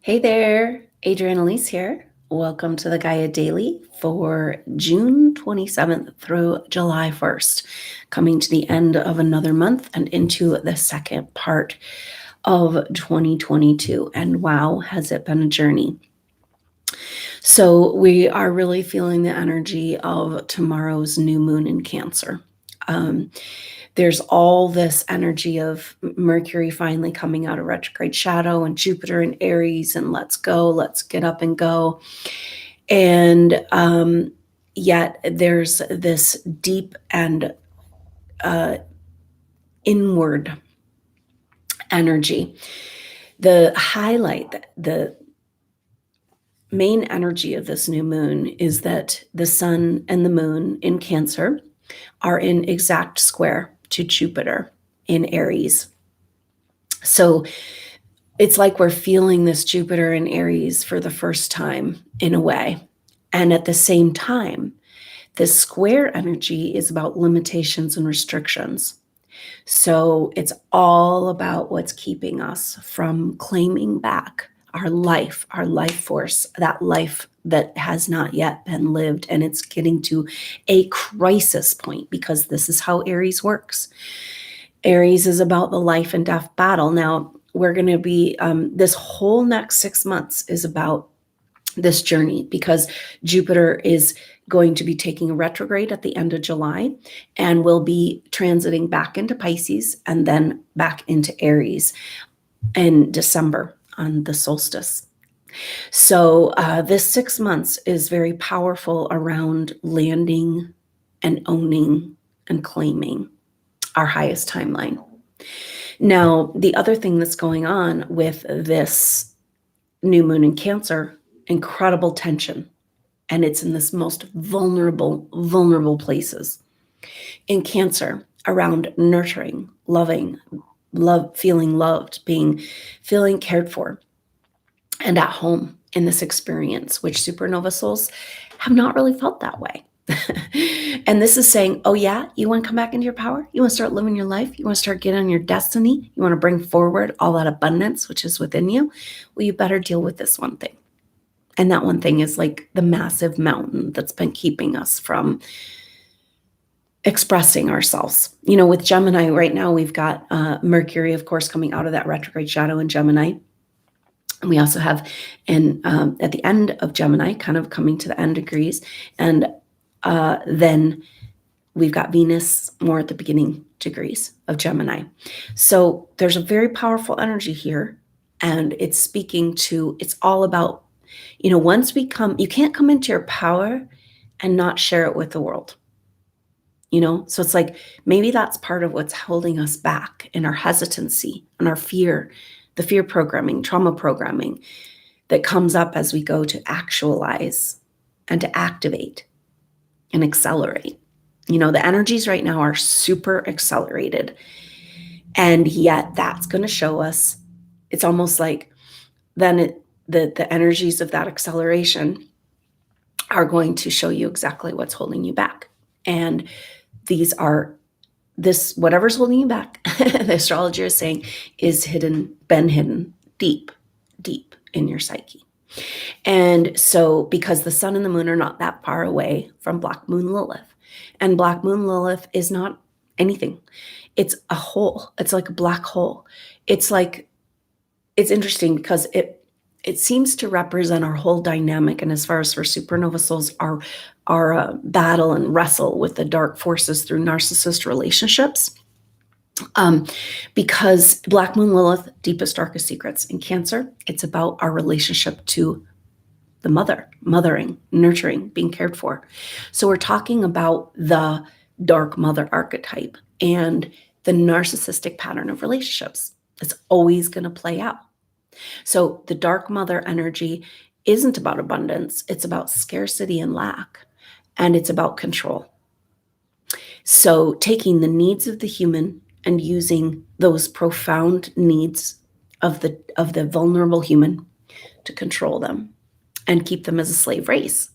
Hey there, Adrienne Elise here. Welcome to the Gaia Daily for June 27th through July 1st, coming to the end of another month and into the second part of 2022. And wow, has it been a journey. So we are really feeling the energy of tomorrow's new moon in Cancer. There's all this energy of Mercury finally coming out of retrograde shadow and Jupiter in Aries and let's go, let's get up and go. And yet there's this deep and inward energy. The highlight, the main energy of this new moon is that the sun and the moon in Cancer are in exact square to Jupiter in Aries. So it's like we're feeling this Jupiter in Aries for the first time in a way. And at the same time, this square energy is about limitations and restrictions. So it's all about what's keeping us from claiming back our life force, that life that has not yet been lived. And it's getting to a crisis point because this is how Aries works. Aries is about the life and death battle. Now, we're going to be, this whole next 6 months is about this journey because Jupiter is going to be taking a retrograde at the end of July and will be transiting back into Pisces and then back into Aries in December on the solstice. So this 6 months is very powerful around landing and owning and claiming our highest timeline. Now, the other thing that's going on with this new moon in Cancer, incredible tension. And it's in this most vulnerable places. In Cancer, around nurturing, loving, feeling loved, feeling cared for, and at home in this experience, which supernova souls have not really felt that way. And this is saying, oh yeah, you want to come back into your power? You want to start living your life? You want to start getting on your destiny? You want to bring forward all that abundance, which is within you? Well, you better deal with this one thing. And that one thing is like the massive mountain that's been keeping us from expressing ourselves. You know, with Gemini right now, we've got Mercury, of course, coming out of that retrograde shadow in Gemini. And we also have at the end of Gemini, kind of coming to the end degrees. And then we've got Venus more at the beginning degrees of Gemini. So there's a very powerful energy here. And it's speaking to, it's all about, you know, once we come, you can't come into your power and not share it with the world. You know, so it's like maybe that's part of what's holding us back in our hesitancy and our fear, the fear programming, trauma programming that comes up as we go to actualize and to activate and accelerate. You know, the energies right now are super accelerated. And yet that's going to show us, it's almost like then the energies of that acceleration are going to show you exactly what's holding you back. And whatever's holding you back, the astrologer is saying, is been hidden deep in your psyche. And so because the sun and the moon are not that far away from Black Moon Lilith, and Black Moon Lilith is not anything. It's a hole. It's like a black hole. It's interesting because it seems to represent our whole dynamic. And as far as for supernova souls, our battle and wrestle with the dark forces through narcissist relationships. Because Black Moon Lilith, deepest, darkest secrets in Cancer, it's about our relationship to the mothering, nurturing, being cared for. So we're talking about the dark mother archetype and the narcissistic pattern of relationships. It's always going to play out. So the dark mother energy isn't about abundance. It's about scarcity and lack, and it's about control. So taking the needs of the human and using those profound needs of the vulnerable human to control them and keep them as a slave race.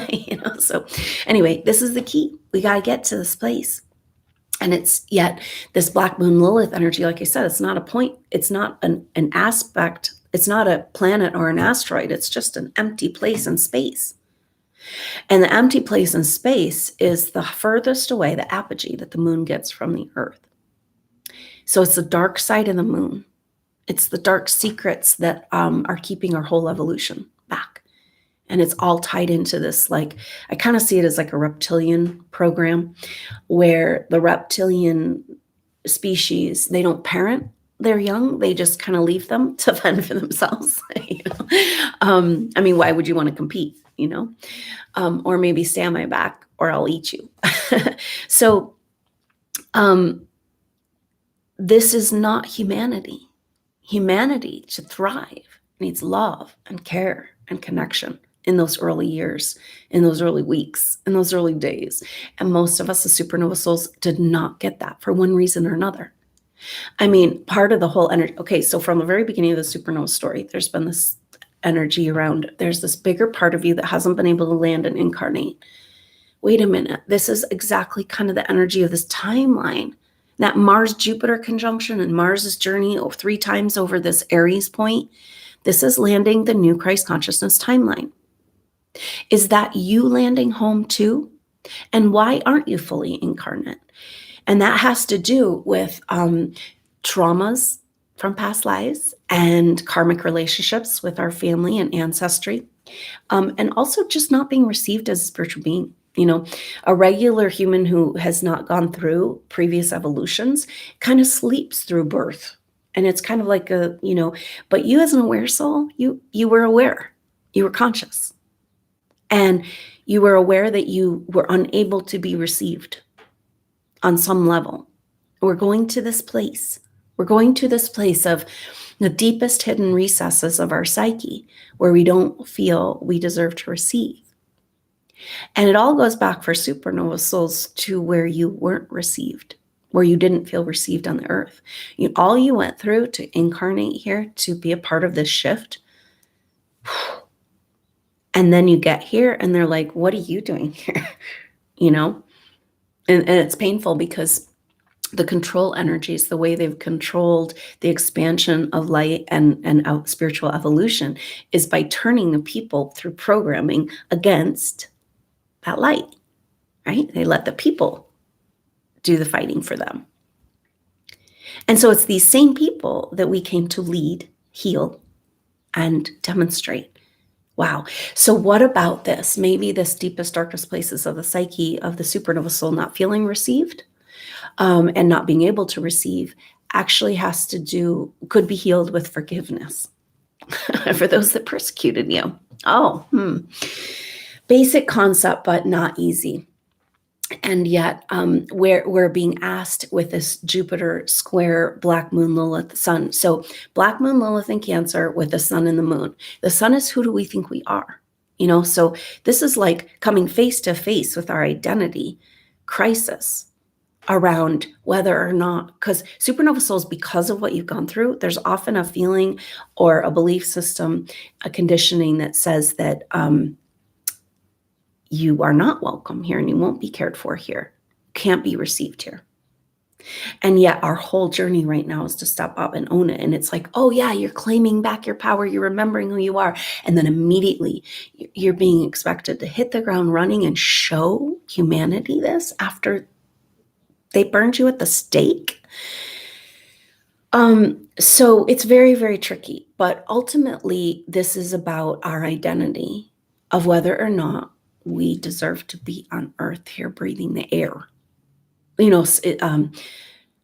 You know, so anyway, this is the key. We got to get to this place. And it's yet this Black Moon Lilith energy, like I said, it's not a point. It's not an aspect. It's not a planet or an asteroid. It's just an empty place in space. And the empty place in space is the furthest away, the apogee that the moon gets from the Earth. So it's the dark side of the moon. It's the dark secrets that are keeping our whole evolution back. And it's all tied into this, like, I kind of see it as like a reptilian program where the reptilian species, they don't parent their young, they just kind of leave them to fend for themselves. I mean, why would you want to compete, or maybe stay on my back or I'll eat you. So this is not humanity. Humanity, to thrive, needs love and care and connection in those early years, in those early weeks, in those early days. And most of us as supernova souls did not get that for one reason or another. I mean, part of the whole energy, okay, so from the very beginning of the supernova story, there's been this energy around, there's this bigger part of you that hasn't been able to land and incarnate. Wait a minute, this is exactly kind of the energy of this timeline. That Mars-Jupiter conjunction and Mars's journey 3 times over this Aries point, this is landing the new Christ consciousness timeline. Is that you landing home too? And why aren't you fully incarnate? And that has to do with traumas from past lives and karmic relationships with our family and ancestry, and also just not being received as a spiritual being. A regular human who has not gone through previous evolutions kind of sleeps through birth. And it's kind of like but you as an aware soul, you were aware, you were conscious. And you were aware that you were unable to be received on some level. We're going to this place. We're going to this place of the deepest hidden recesses of our psyche where we don't feel we deserve to receive. And it all goes back for supernova souls to where you weren't received, where you didn't feel received on the earth. All you went through to incarnate here, to be a part of this shift. And then you get here and they're like, what are you doing here? And it's painful because the control energies, the way they've controlled the expansion of light and spiritual evolution is by turning the people through programming against that light, right? They let the people do the fighting for them. And so it's these same people that we came to lead, heal, and demonstrate. Wow. So what about this? Maybe this deepest, darkest places of the psyche of the supernova soul not feeling received and not being able to receive actually could be healed with forgiveness for those that persecuted you. Basic concept, but not easy. And yet we're being asked with this Jupiter square Black Moon Lilith sun. So Black Moon Lilith in Cancer with the sun and the moon. The sun is who do we think we are? So this is like coming face to face with our identity crisis around whether or not, because supernova souls, because of what you've gone through, there's often a feeling or a belief system, a conditioning that says that you are not welcome here and you won't be cared for here, can't be received here. And yet our whole journey right now is to step up and own it. And it's like, oh yeah, you're claiming back your power, you're remembering who you are. And then immediately you're being expected to hit the ground running and show humanity this after they burned you at the stake. So it's very, very tricky. But ultimately, this is about our identity of whether or not we deserve to be on earth here breathing the air.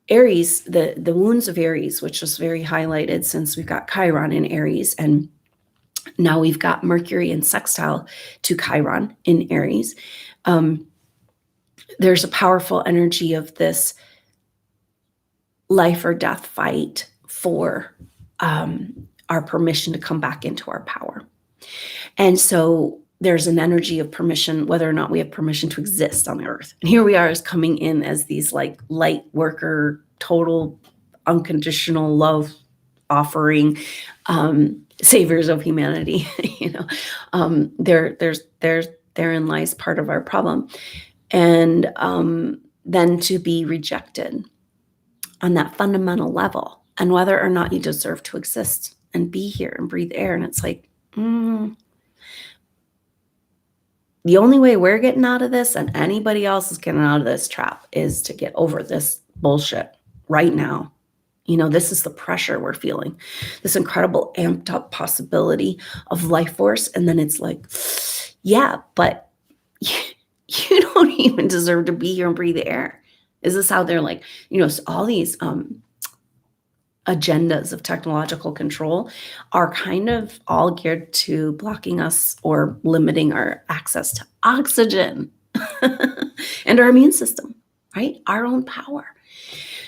Aries, the wounds of Aries, which was very highlighted since we've got Chiron in Aries, and now we've got Mercury in sextile to Chiron in Aries. There's a powerful energy of this life or death fight for our permission to come back into our power. And so there's an energy of permission, whether or not we have permission to exist on the earth. And here we are as coming in as these like light worker, total unconditional love offering, saviors of humanity. Therein lies part of our problem. And then to be rejected on that fundamental level and whether or not you deserve to exist and be here and breathe air. And it's like, the only way we're getting out of this and anybody else is getting out of this trap is to get over this bullshit right now. This is the pressure we're feeling, this incredible amped up possibility of life force. And then it's like, yeah, but you don't even deserve to be here and breathe the air. Is this how they're like, all these agendas of technological control are kind of all geared to blocking us or limiting our access to oxygen and our immune system, right? Our own power.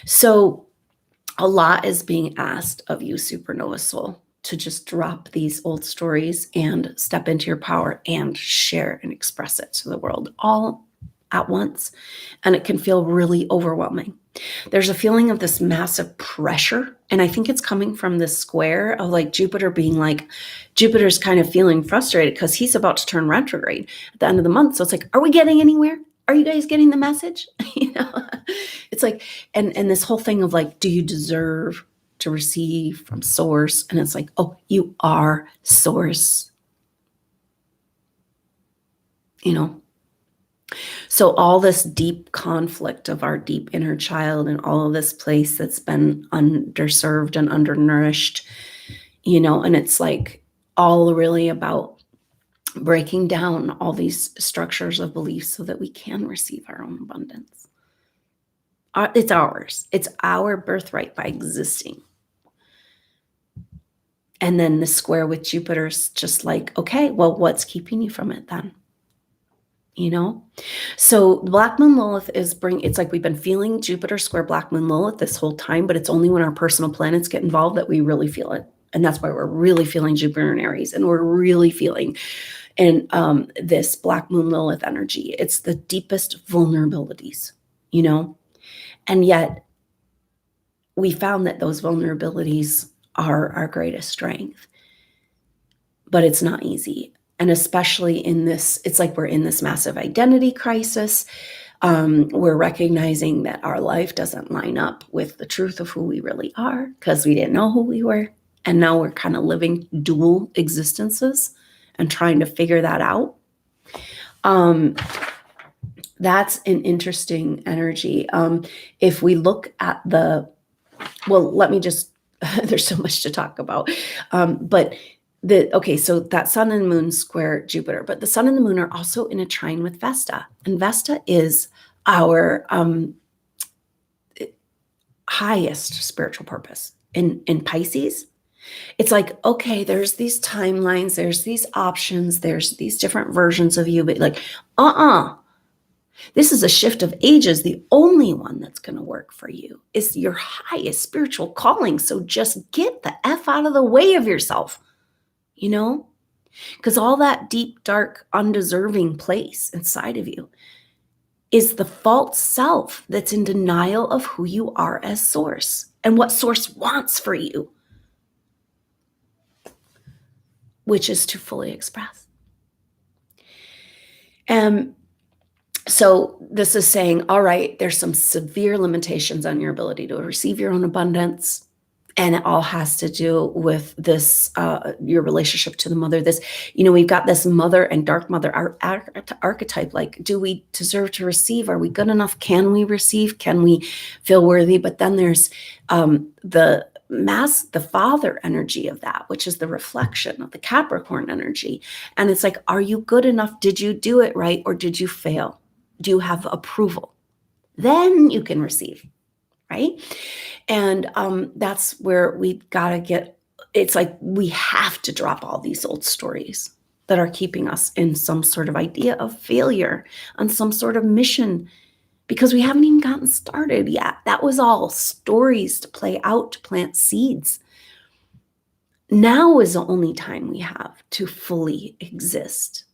So a lot is being asked of you, supernova soul, to just drop these old stories and step into your power and share and express it to the world all at once. And it can feel really overwhelming. There's a feeling of this massive pressure. And I think it's coming from this square of like Jupiter being like, Jupiter's kind of feeling frustrated because he's about to turn retrograde at the end of the month. So it's like, are we getting anywhere? Are you guys getting the message? It's like, and this whole thing of like, do you deserve to receive from source? And it's like, oh, you are source. So all this deep conflict of our deep inner child and all of this place that's been underserved and undernourished, and it's like all really about breaking down all these structures of belief so that we can receive our own abundance. It's ours. It's our birthright by existing. And then the square with Jupiter's just like, okay, well, what's keeping you from it then? So Black Moon Lilith it's like we've been feeling Jupiter square Black Moon Lilith this whole time, but it's only when our personal planets get involved that we really feel it. And that's why we're really feeling Jupiter and Aries, and we're really feeling in this Black Moon Lilith energy. It's the deepest vulnerabilities, and yet we found that those vulnerabilities are our greatest strength, but it's not easy. And especially in this, it's like we're in this massive identity crisis. We're recognizing that our life doesn't line up with the truth of who we really are because we didn't know who we were. And now we're kind of living dual existences and trying to figure that out. That's an interesting energy. If we look at let me just, there's so much to talk about. So that sun and moon square Jupiter, but the sun and the moon are also in a trine with Vesta. And Vesta is our highest spiritual purpose. In Pisces, it's like, okay, there's these timelines, there's these options, there's these different versions of you, but like, this is a shift of ages. The only one that's going to work for you is your highest spiritual calling. So just get the F out of the way of yourself. Because all that deep, dark, undeserving place inside of you is the false self that's in denial of who you are as source and what source wants for you, which is to fully express. So this is saying, all right, there's some severe limitations on your ability to receive your own abundance. And it all has to do with this, your relationship to the mother. We've got this mother and dark mother archetype. Like, do we deserve to receive? Are we good enough? Can we receive? Can we feel worthy? But then there's the father energy of that, which is the reflection of the Capricorn energy. And it's like, are you good enough? Did you do it right? Or did you fail? Do you have approval? Then you can receive. Right. And that's where we've got to get, it's like we have to drop all these old stories that are keeping us in some sort of idea of failure on some sort of mission because we haven't even gotten started yet. That was all stories to play out, to plant seeds. Now is the only time we have to fully exist.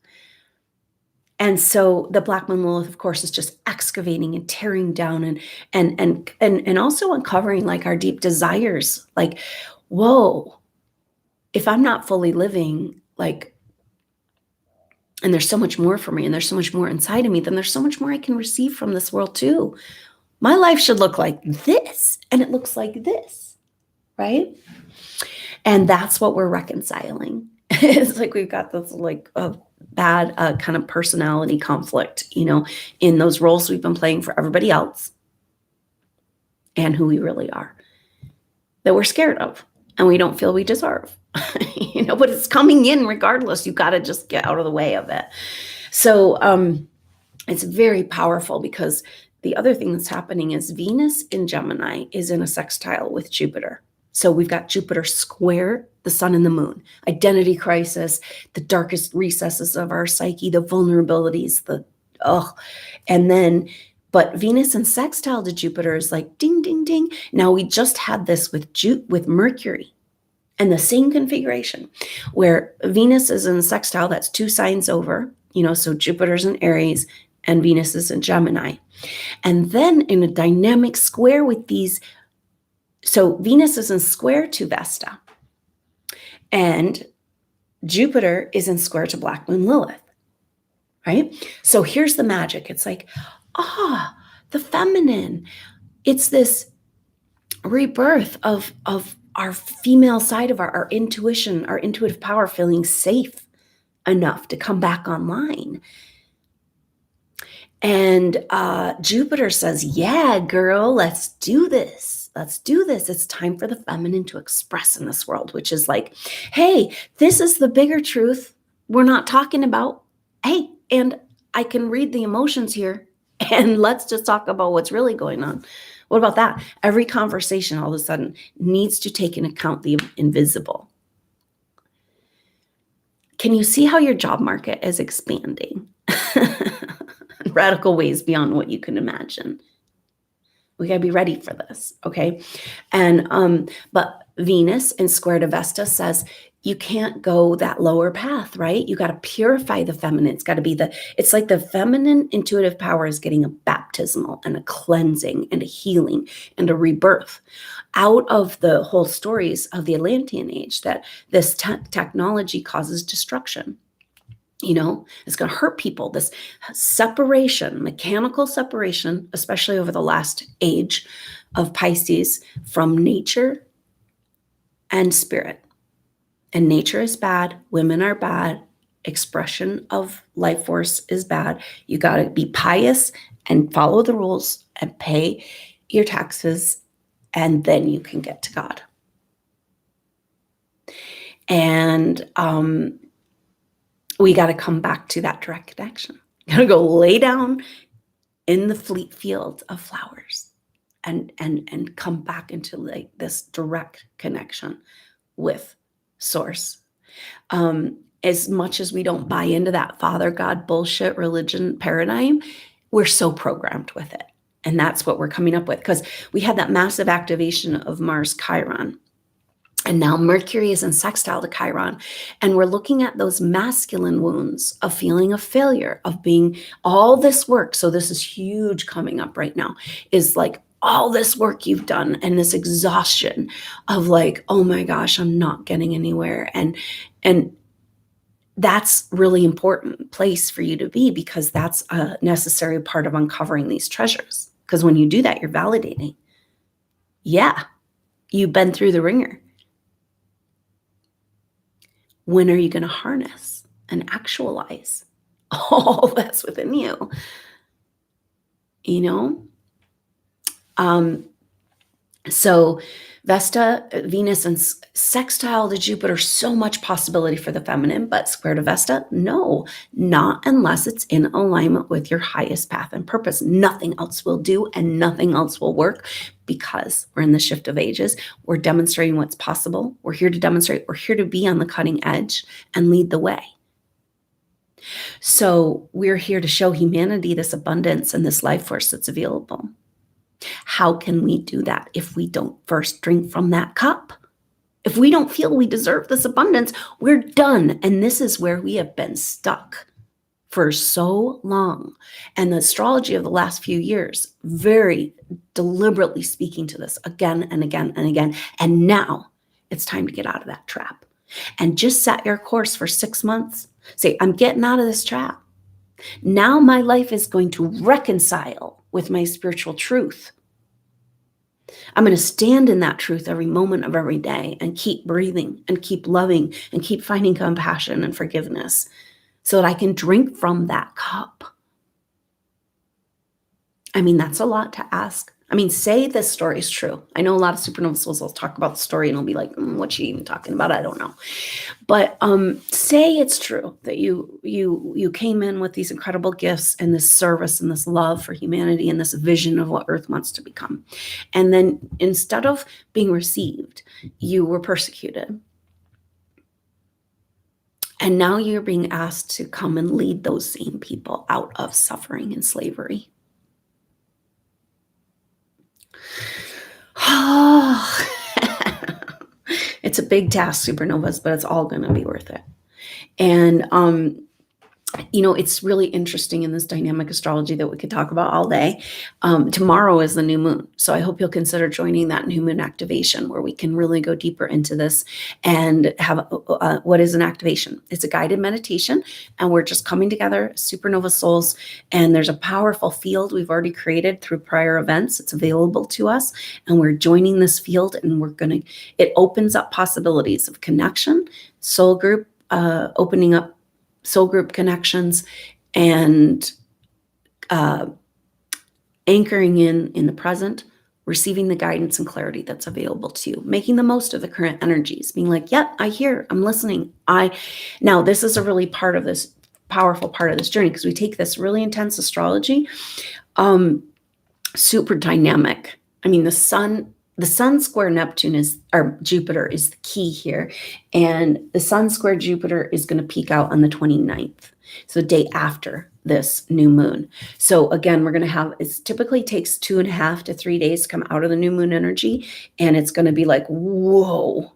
And so the Black Moon Lilith, of course, is just excavating and tearing down and also uncovering like our deep desires. Like, whoa, if I'm not fully living, like, and there's so much more for me and there's so much more inside of me, then there's so much more I can receive from this world too. My life should look like this and it looks like this, right? And that's what we're reconciling. It's like we've got this like a bad kind of personality conflict, in those roles we've been playing for everybody else and who we really are, that we're scared of and we don't feel we deserve. But it's coming in regardless. You got to just get out of the way of it. So it's very powerful, because the other thing that's happening is Venus in Gemini is in a sextile with Jupiter. So we've got Jupiter square the sun and the moon, identity crisis, the darkest recesses of our psyche, the vulnerabilities, but Venus in sextile to Jupiter is like ding, ding, ding. Now we just had this with Mercury, and the same configuration where Venus is in sextile, that's 2 signs over, so Jupiter's in Aries and Venus is in Gemini. And then in a dynamic square with these, so Venus is in square to Vesta, and Jupiter is in square to Black Moon Lilith, right? So here's the magic. It's like, the feminine. It's this rebirth of our female side of our intuition, our intuitive power, feeling safe enough to come back online. And Jupiter says, yeah, girl, let's do this. Let's do this. It's time for the feminine to express in this world, which is like, hey, this is the bigger truth we're not talking about. Hey, and I can read the emotions here, and let's just talk about what's really going on. What about that? Every conversation all of a sudden needs to take into account the invisible. Can you see how your job market is expanding in radical ways beyond what you can imagine? We got to be ready for this, okay? And but Venus in square to Vesta says you can't go that lower path, right? You got to purify the feminine. It's got to be it's like the feminine intuitive power is getting a baptismal and a cleansing and a healing and a rebirth out of the whole stories of the Atlantean age, that this technology causes destruction. It's going to hurt people. This separation, mechanical separation, especially over the last age of Pisces, from nature and spirit. And nature is bad. Women are bad. Expression of life force is bad. You got to be pious and follow the rules and pay your taxes, and then you can get to God. And we got to come back to that direct connection. You got to go lay down in the fleet field of flowers and come back into like this direct connection with source. As much as we don't buy into that Father God bullshit religion paradigm, we're so programmed with it. And that's what we're coming up with, because we had that massive activation of Mars Chiron. And now Mercury is in sextile to Chiron. And we're looking at those masculine wounds of feeling of failure, of being all this work. So this is huge coming up right now, is like all this work you've done and this exhaustion of like, oh my gosh, I'm not getting anywhere. And that's really important place for you to be, because that's a necessary part of uncovering these treasures. Because when you do that, you're validating. Yeah, you've been through the ringer. When are you going to harness and actualize all that's within you? So Vesta, Venus, and sextile to Jupiter, so much possibility for the feminine, but square to Vesta, no, not unless it's in alignment with your highest path and purpose. Nothing else will do and nothing else will work, because we're in the shift of ages. We're demonstrating what's possible. We're here to demonstrate. We're here to be on the cutting edge and lead the way. So we're here to show humanity this abundance and this life force that's available. How can we do that if we don't first drink from that cup? If we don't feel we deserve this abundance, we're done. And this is where we have been stuck for so long. And the astrology of the last few years, very deliberately speaking to this again and again and again. And now it's time to get out of that trap. And just set your course for 6 months. Say, I'm getting out of this trap. Now my life is going to reconcile with my spiritual truth. I'm going to stand in that truth every moment of every day and keep breathing and keep loving and keep finding compassion and forgiveness so that I can drink from that cup. I mean, that's a lot to ask. I mean, say this story is true. I know a lot of supernova souls will talk about the story and will be like, what's she even talking about? I don't know. But say it's true that you came in with these incredible gifts and this service and this love for humanity and this vision of what Earth wants to become. And then instead of being received, you were persecuted. And now you're being asked to come and lead those same people out of suffering and slavery. It's a big task, supernovas, but it's all going to be worth it. And it's really interesting in this dynamic astrology that we could talk about all day. Tomorrow is the new moon. So I hope you'll consider joining that new moon activation where we can really go deeper into this and have what is an activation. It's a guided meditation, and we're just coming together, supernova souls, and there's a powerful field we've already created through prior events. It's available to us, and we're joining this field, and it opens up possibilities of connection, soul group, opening up soul group connections, and anchoring in the present, receiving the guidance and clarity that's available to you, making the most of the current energies, being like, yep, I hear, I'm listening. Now this is a really powerful part of this journey, because we take this really intense astrology, super dynamic. I mean, the sun square Jupiter is the key here. And the sun square Jupiter is going to peak out on the 29th. So the day after this new moon. So again, we're going to have, it typically takes 2.5 to 3 days to come out of the new moon energy. And it's going to be like, whoa,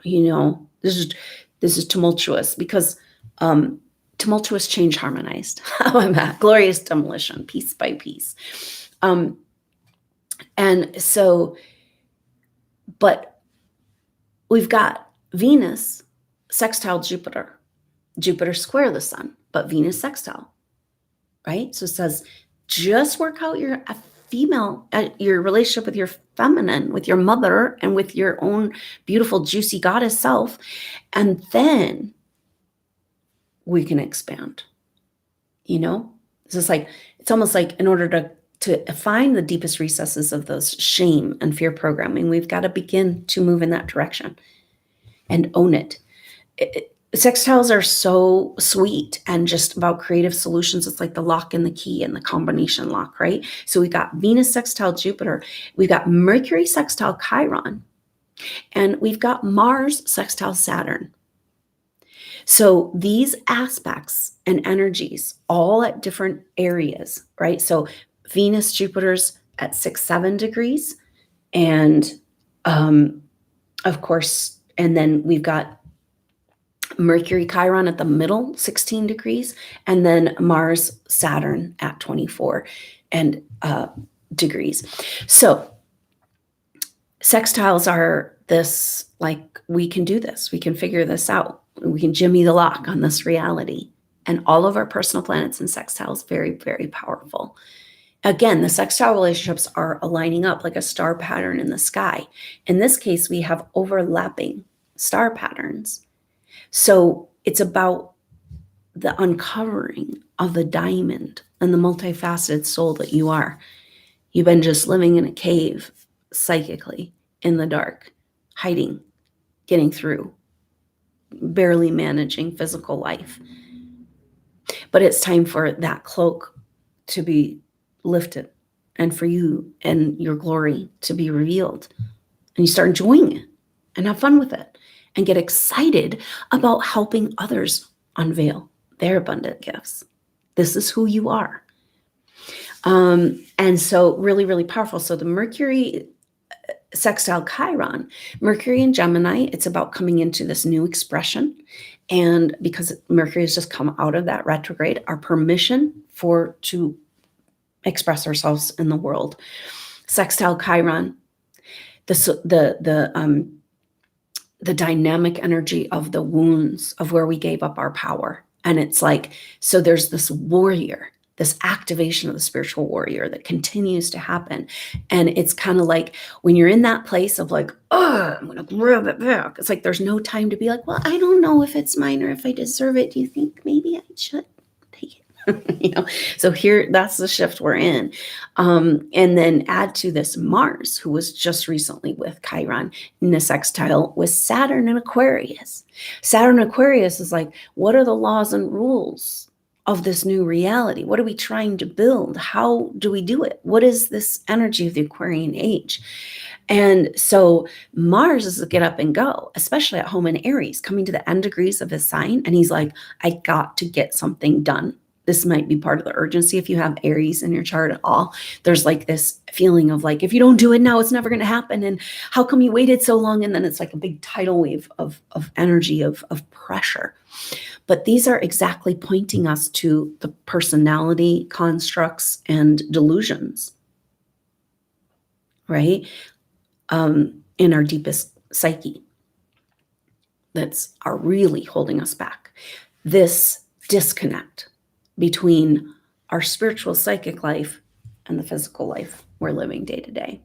this is tumultuous, because tumultuous change harmonized. How about that? Glorious demolition, piece by piece. And so, but we've got Venus sextile Jupiter, Jupiter square the sun, but Venus sextile, right? So it says, just work out your relationship with your feminine, with your mother, and with your own beautiful, juicy goddess self. And then we can expand, it's almost like in order to find the deepest recesses of those shame and fear programming, we've got to begin to move in that direction and own it. Sextiles are so sweet and just about creative solutions. It's like the lock and the key and the combination lock, right? So we've got Venus sextile Jupiter, we've got Mercury sextile Chiron, and we've got Mars sextile Saturn. So these aspects and energies all at different areas, right? So Venus, Jupiter's at 6-7 degrees. And of course, and then we've got Mercury, Chiron at the middle, 16 degrees. And then Mars, Saturn at 24 degrees. So sextiles are this, like, we can do this. We can figure this out. We can jimmy the lock on this reality. And all of our personal planets and sextiles, very, very powerful. Again, the sextile relationships are aligning up like a star pattern in the sky. In this case, we have overlapping star patterns. So it's about the uncovering of the diamond and the multifaceted soul that you are. You've been just living in a cave, psychically, in the dark, hiding, getting through, barely managing physical life. But it's time for that cloak to be lifted and for you and your glory to be revealed. And you start enjoying it and have fun with it and get excited about helping others unveil their abundant gifts. This is who you are. And so really, really powerful. So the Mercury sextile Chiron, Mercury in Gemini, it's about coming into this new expression. And because Mercury has just come out of that retrograde, our permission to express ourselves in the world. Sextile Chiron, the dynamic energy of the wounds of where we gave up our power. And it's like, so there's this warrior this activation of the spiritual warrior that continues to happen. And it's kind of like when you're in that place of like, oh, I'm going to grab it back. It's like there's no time to be like, well, I don't know if it's mine or if I deserve it. Do you think maybe I should take it? So here, that's the shift we're in. And then add to this Mars, who was just recently with Chiron in a sextile with Saturn in Aquarius. Saturn Aquarius is like, what are the laws and rules of this new reality? What are we trying to build? How do we do it? What is this energy of the Aquarian age? And so Mars is a get up and go, especially at home in Aries, coming to the end degrees of his sign. And he's like, I got to get something done. This might be part of the urgency if you have Aries in your chart at all. There's like this feeling of like, if you don't do it now, it's never going to happen. And how come you waited so long? And then it's like a big tidal wave of energy, of pressure. But these are exactly pointing us to the personality constructs and delusions, right? In our deepest psyche are really holding us back. This disconnect between our spiritual psychic life and the physical life we're living day to day.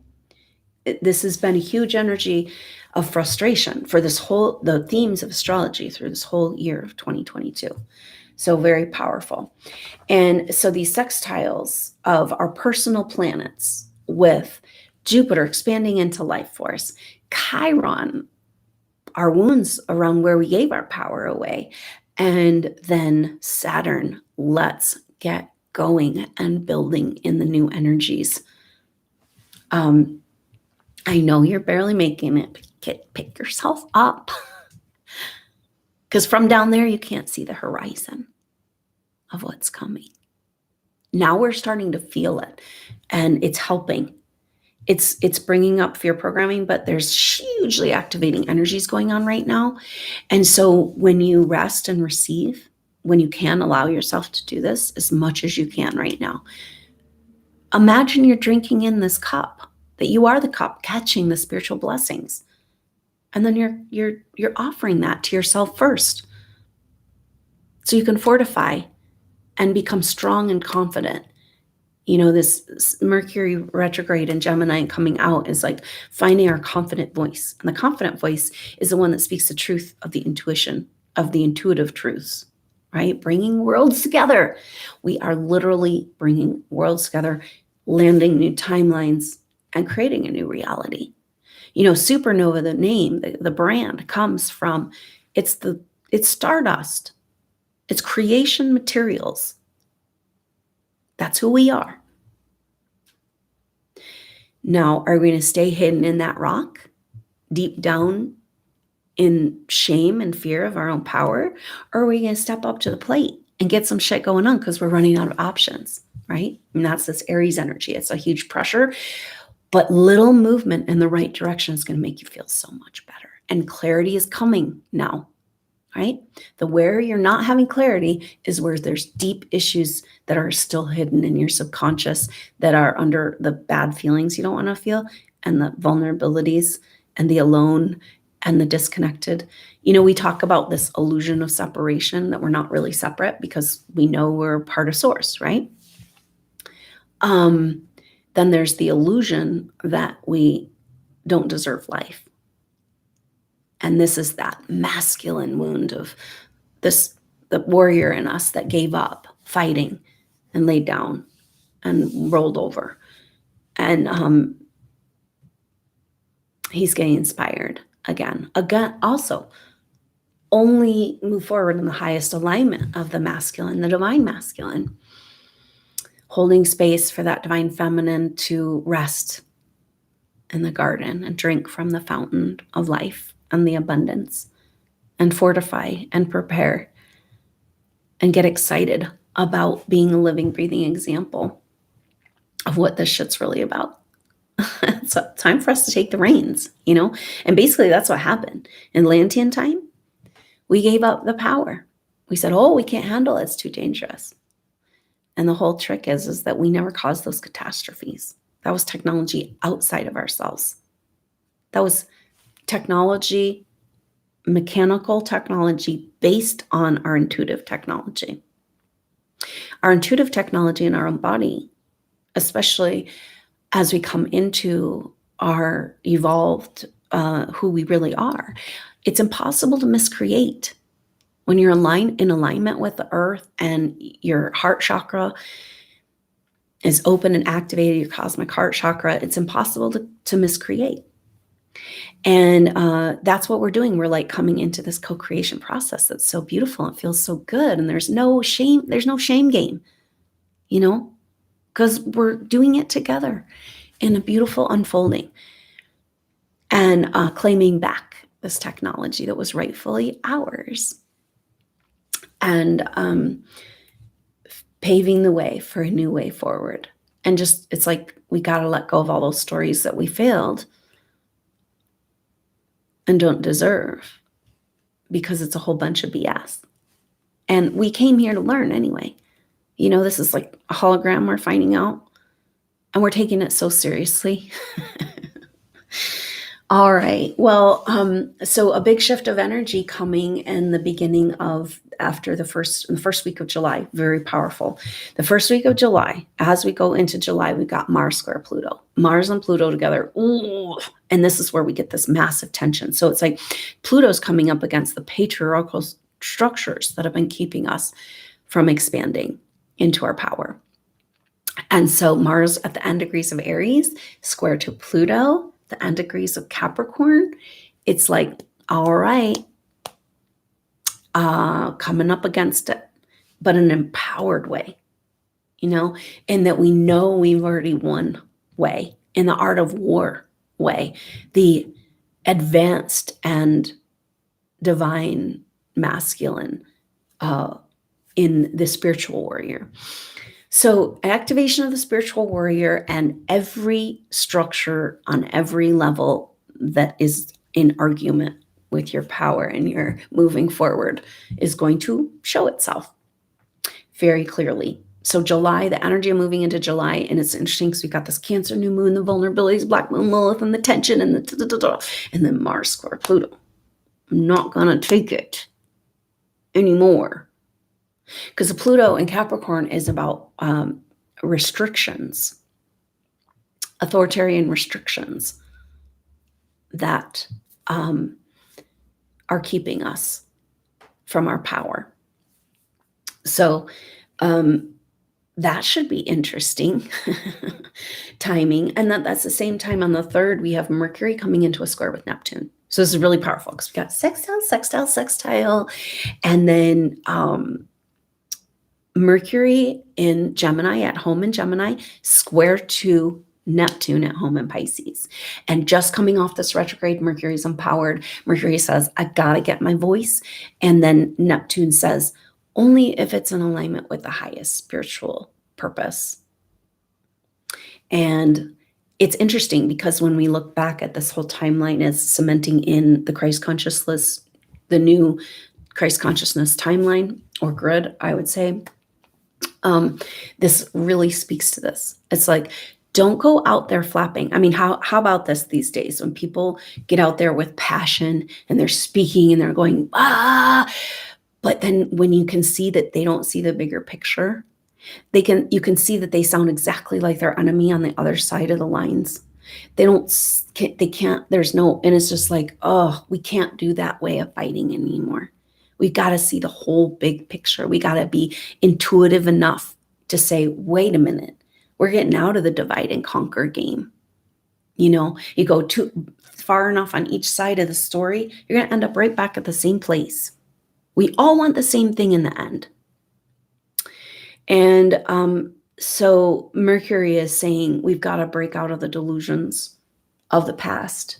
This has been a huge energy of frustration for the themes of astrology through this whole year of 2022. So very powerful. And so these sextiles of our personal planets with Jupiter expanding into life force, Chiron, our wounds around where we gave our power away, and then Saturn, let's get going and building in the new energies. I know you're barely making it, but pick yourself up. Because from down there, you can't see the horizon of what's coming. Now we're starting to feel it, and it's helping. It's bringing up fear programming, but there's hugely activating energies going on right now. And so when you rest and receive, when you can allow yourself to do this as much as you can right now, imagine you're drinking in this cup, that you are the cup catching the spiritual blessings. And then you're offering that to yourself first, so you can fortify and become strong and confident. This Mercury retrograde in Gemini coming out is like finding our confident voice. And the confident voice is the one that speaks the truth of the intuition, of the intuitive truths, right? Bringing worlds together. We are literally bringing worlds together, landing new timelines, and creating a new reality. Supernova, the name, the brand comes from, it's stardust. It's creation materials. That's who we are. Now, are we going to stay hidden in that rock, deep down in shame and fear of our own power? Or are we going to step up to the plate and get some shit going on because we're running out of options, right? And that's this Aries energy. It's a huge pressure, but little movement in the right direction is going to make you feel so much better. And clarity is coming now. Right? Where you're not having clarity is where there's deep issues that are still hidden in your subconscious, that are under the bad feelings you don't want to feel, and the vulnerabilities and the alone and the disconnected. We talk about this illusion of separation, that we're not really separate because we know we're part of source, right? Then there's the illusion that we don't deserve life. And this is that masculine wound of the warrior in us that gave up fighting and laid down and rolled over. And he's getting inspired again. Also, only move forward in the highest alignment of the masculine, the divine masculine, holding space for that divine feminine to rest in the garden and drink from the fountain of life and the abundance, and fortify and prepare and get excited about being a living, breathing example of what this shit's really about. It's time for us to take the reins, and basically that's what happened in Atlantean time. We gave up the power. We said, we can't handle it. It's too dangerous. And the whole trick is that we never caused those catastrophes. That was technology outside of ourselves. That was technology, mechanical technology based on our intuitive technology. Our intuitive technology in our own body, especially as we come into our evolved, who we really are, it's impossible to miscreate. When you're in alignment with the earth and your heart chakra is open and activated, your cosmic heart chakra, it's impossible to miscreate. And that's what we're doing. We're like coming into this co-creation process that's so beautiful. It feels so good. And there's no shame. There's no shame game, you know, because we're doing it together in a beautiful unfolding and claiming back this technology that was rightfully ours. And paving the way for a new way forward. And just, it's like we got to let go of all those stories that we failed and don't deserve, because it's a whole bunch of BS. And we came here to learn anyway. You know, this is like a hologram we're finding out, and we're taking it so seriously. All right. Well, so a big shift of energy coming in the beginning of after the first week of July. Very powerful. The first week of July, as we go into July, we got Mars square Pluto. Mars and Pluto together. Ooh, and this is where we get this massive tension. So it's like Pluto's coming up against the patriarchal structures that have been keeping us from expanding into our power. And so Mars at the end degrees of Aries, square to Pluto, the end degrees of Capricorn. It's like, all right, coming up against it, but in an empowered way, you know, and that we know we've already won way, in the art of war way, the advanced and divine masculine in the spiritual warrior. So activation of the spiritual warrior, and every structure on every level that is in argument with your power and your moving forward is going to show itself very clearly. So July, the energy of moving into July, and it's interesting because we got this Cancer new moon, the vulnerabilities, Black Moon Lilith, and the tension, and and then Mars square Pluto. I'm not gonna take it anymore. Because the Pluto in Capricorn is about restrictions, authoritarian restrictions that are keeping us from our power. So that should be interesting timing. And that's the same time on the 3rd, we have Mercury coming into a square with Neptune. So this is really powerful because we got sextile, and then Mercury in Gemini, at home in Gemini, square to Neptune at home in Pisces. And just coming off this retrograde, Mercury is empowered. Mercury says, I gotta get my voice. And then Neptune says, only if it's in alignment with the highest spiritual purpose. And it's interesting because when we look back at this whole timeline as cementing in the Christ consciousness, the new Christ consciousness timeline or grid, I would say, this really speaks to this. It's like, don't go out there flapping. I mean, how about this these days when people get out there with passion and they're speaking and they're going, but then when you can see that they don't see the bigger picture, you can see that they sound exactly like their enemy on the other side of the lines. They can't, there's no, and it's just like, oh, we can't do that way of fighting anymore. We've got to see the whole big picture. We got to be intuitive enough to say, wait a minute, we're getting out of the divide and conquer game. You know, you go too far enough on each side of the story, you're going to end up right back at the same place. We all want the same thing in the end. And so Mercury is saying we've got to break out of the delusions of the past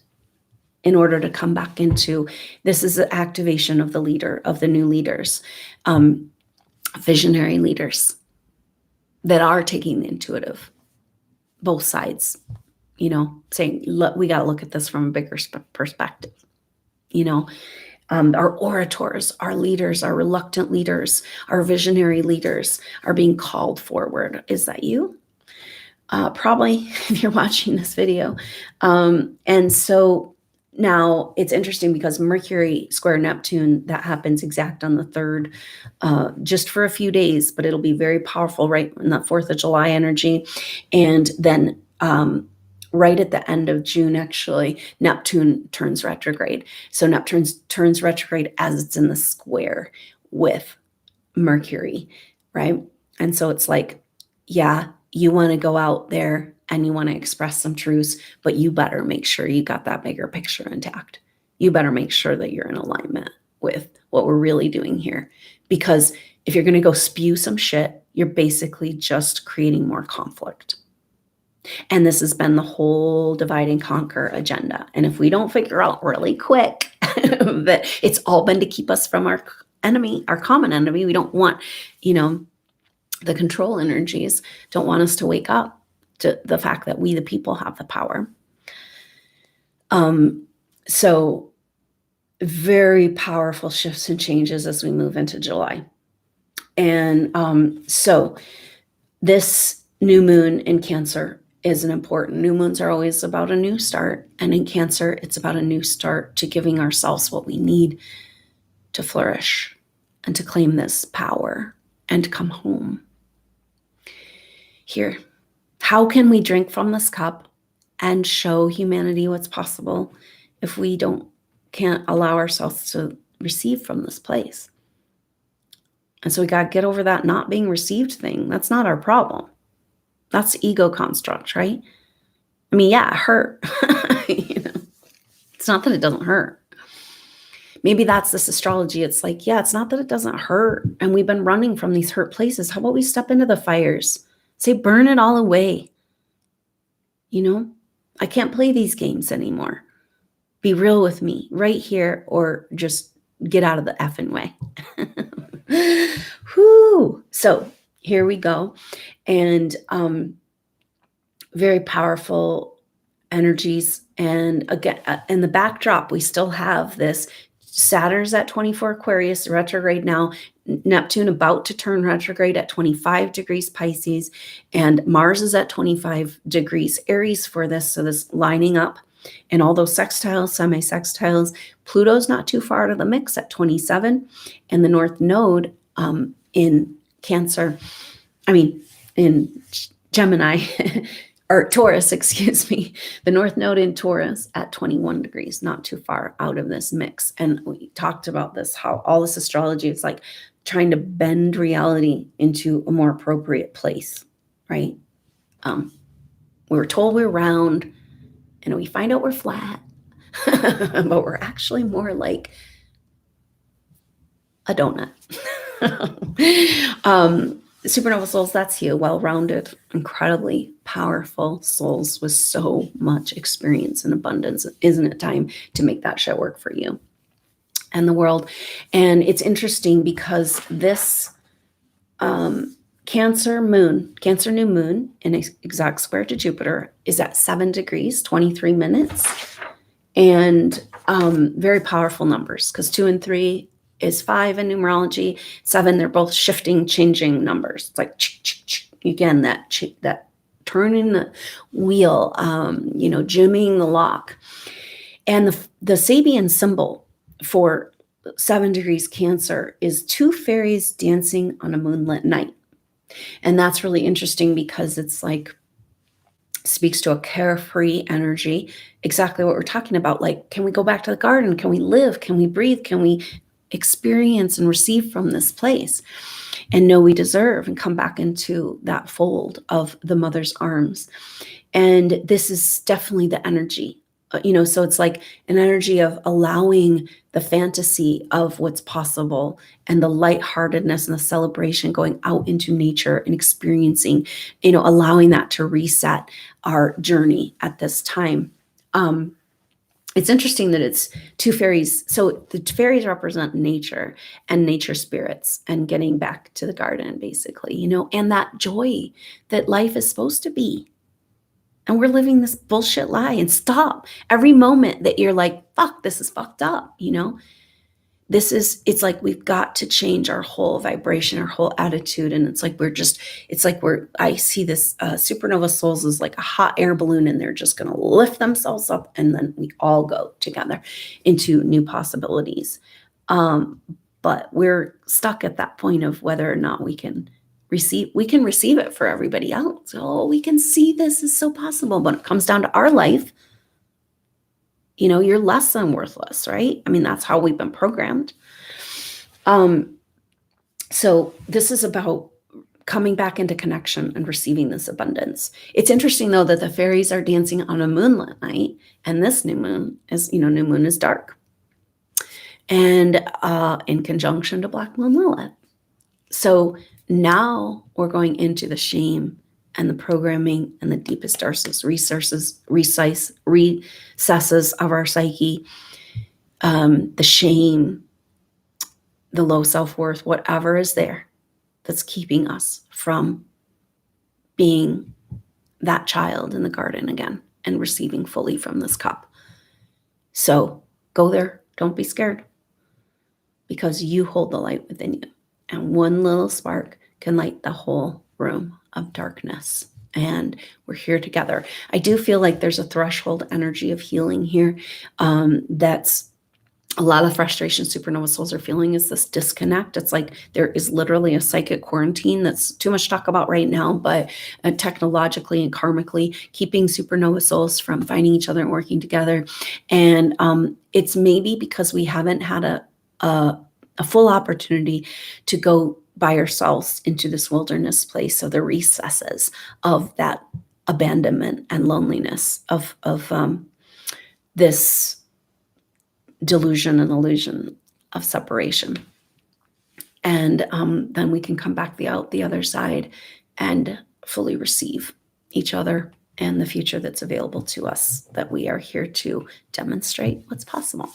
in order to come back into, this is the activation of the leader, of the new leaders, visionary leaders that are taking the intuitive, both sides, you know, saying, look, we got to look at this from a bigger perspective, you know. Our orators, our leaders, our reluctant leaders, our visionary leaders are being called forward. Is that you? Probably, if you're watching this video. And so Now, it's interesting because Mercury square Neptune, that happens exact on the 3rd, just for a few days, but it'll be very powerful right in the 4th of July energy. And then right at the end of June, actually, Neptune turns retrograde. So Neptune turns retrograde as it's in the square with Mercury, right? And so it's like, yeah, you want to go out there and you want to express some truths, but you better make sure you got that bigger picture intact. You better make sure that you're in alignment with what we're really doing here. Because if you're going to go spew some shit, you're basically just creating more conflict. And this has been the whole divide and conquer agenda. And if we don't figure out really quick that it's all been to keep us from our enemy, our common enemy, we don't want, the control energies don't want us to wake up to the fact that we, the people, have the power. So very powerful shifts and changes as we move into July. And so this new moon in Cancer is an important. New moons are always about a new start. And in Cancer, it's about a new start to giving ourselves what we need to flourish and to claim this power and to come home. Here, how can we drink from this cup and show humanity what's possible if we can't allow ourselves to receive from this place? And so we got to get over that not being received thing. That's not our problem. That's ego construct, right? I mean, yeah, it hurt. It's not that it doesn't hurt. Maybe that's this astrology. It's like, yeah, it's not that it doesn't hurt. And we've been running from these hurt places. How about we step into the fires? Say, burn it all away. I can't play these games anymore. Be real with me right here, or just get out of the effing way. Whoo! So here we go. And very powerful energies. And again, in the backdrop, we still have this Saturn's at 24 Aquarius, retrograde now. Neptune about to turn retrograde at 25 degrees Pisces, and Mars is at 25 degrees Aries for this. So this lining up, and all those sextiles, semi-sextiles. Pluto's not too far out of the mix at 27, and the North Node in Cancer, in Gemini, or Taurus, excuse me, the North Node in Taurus at 21 degrees, not too far out of this mix. And we talked about this, how all this astrology is like trying to bend reality into a more appropriate place, right? We were told we're round, and we find out we're flat, but we're actually more like a donut. Supernova souls, that's you, well-rounded, incredibly powerful souls with so much experience and abundance. Isn't it time to make that shit work for you and the world? And it's interesting because this Cancer new moon in exact square to Jupiter is at 7 degrees, 23 minutes. And very powerful numbers, because 2 and 3 is 5 in numerology. 7, they're both shifting, changing numbers. It's like, again, that turning the wheel, jimmying the lock. And the Sabian symbol for 7 degrees Cancer is 2 fairies dancing on a moonlit night. And that's really interesting because it's like, speaks to a carefree energy, exactly what we're talking about. Like, can we go back to the garden? Can we live? Can we breathe? Can we experience and receive from this place and know we deserve, and come back into that fold of the mother's arms? And this is definitely the energy, so it's like an energy of allowing the fantasy of what's possible and the lightheartedness and the celebration, going out into nature and experiencing, allowing that to reset our journey at this time. It's interesting that it's 2 fairies. So the fairies represent nature and nature spirits and getting back to the garden, basically, and that joy that life is supposed to be. And we're living this bullshit lie. And stop every moment that you're like, fuck, this is fucked up, it's like we've got to change our whole vibration, our whole attitude. And I see this supernova souls as like a hot air balloon, and they're just going to lift themselves up. And then we all go together into new possibilities. But we're stuck at that point of whether or not we can receive it for everybody else. Oh, we can see this is so possible. But when it comes down to our life, you're less than worthless, right? I mean, that's how we've been programmed. So this is about coming back into connection and receiving this abundance. It's interesting, though, that the fairies are dancing on a moonlit night, and this new moon is dark. And in conjunction to Black Moon Lilith. So now we're going into the shame and the programming and the deepest recesses of our psyche, the shame, the low self-worth, whatever is there that's keeping us from being that child in the garden again and receiving fully from this cup. So go there. Don't be scared, because you hold the light within you. And one little spark can light the whole room of darkness. And we're here together. I do feel like there's a threshold energy of healing here. That's a lot of frustration supernova souls are feeling, is this disconnect. It's like there is literally a psychic quarantine that's too much to talk about right now, but technologically and karmically keeping supernova souls from finding each other and working together. And it's maybe because we haven't had a full opportunity to go by ourselves into this wilderness place. So the recesses of that abandonment and loneliness of this delusion and illusion of separation. And then we can come back the other side and fully receive each other and the future that's available to us, that we are here to demonstrate what's possible.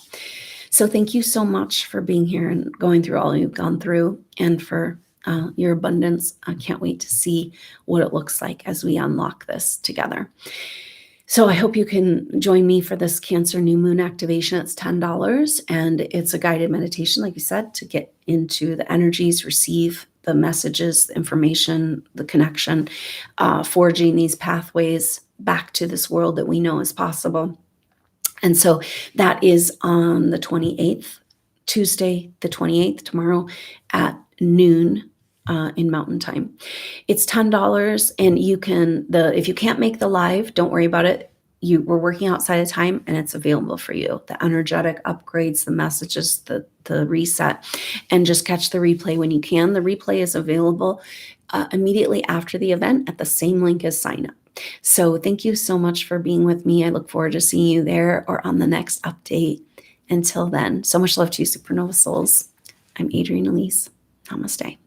So thank you so much for being here and going through all you've gone through, and for your abundance. I can't wait to see what it looks like as we unlock this together. So I hope you can join me for this Cancer New Moon activation. It's $10, and it's a guided meditation, like you said, to get into the energies, receive the messages, the information, the connection, forging these pathways back to this world that we know is possible. And so that is on the 28th, Tuesday, the 28th, tomorrow at noon in Mountain Time. It's $10, and you can, if you can't make the live, don't worry about it. We're working outside of time, and it's available for you. The energetic upgrades, the messages, the reset, and just catch the replay when you can. The replay is available immediately after the event at the same link as sign up. So thank you so much for being with me. I look forward to seeing you there or on the next update. Until then, so much love to you, supernova souls. I'm Adrienne Elise. Namaste.